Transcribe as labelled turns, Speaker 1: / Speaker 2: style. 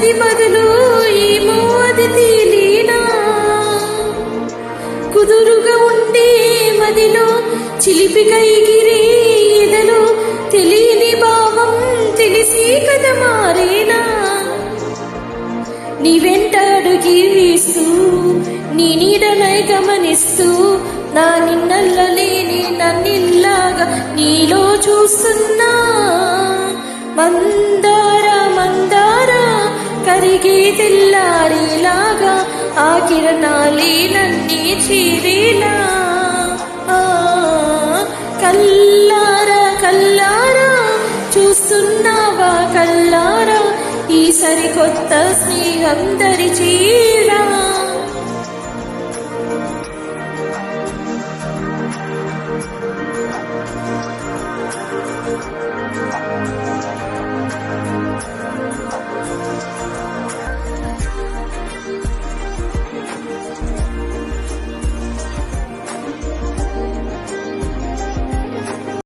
Speaker 1: అది బదులు ఏమో అది తేలినా కుదురుగా ఉండే మదిలో చిలిపిగా ఎగిరే ఎదలో తెలియని భావం తెలిసి కథ మారేనా నీ వెంట అడుగి వేస్తూ నీ నీడనై గమనిస్తూ నా నిన్నల్ల లేని నన్నిల్లాగా నీలో చూస్తున్నా మందార మందార కరిగే తెల్లారేలాగా ఆ కిరణాలే నన్నే చేరేలా కల్లారా కల్లారా చూస్తున్నావా కల్లారా ఈ సరికొత్త స్నేహం దరి చేరా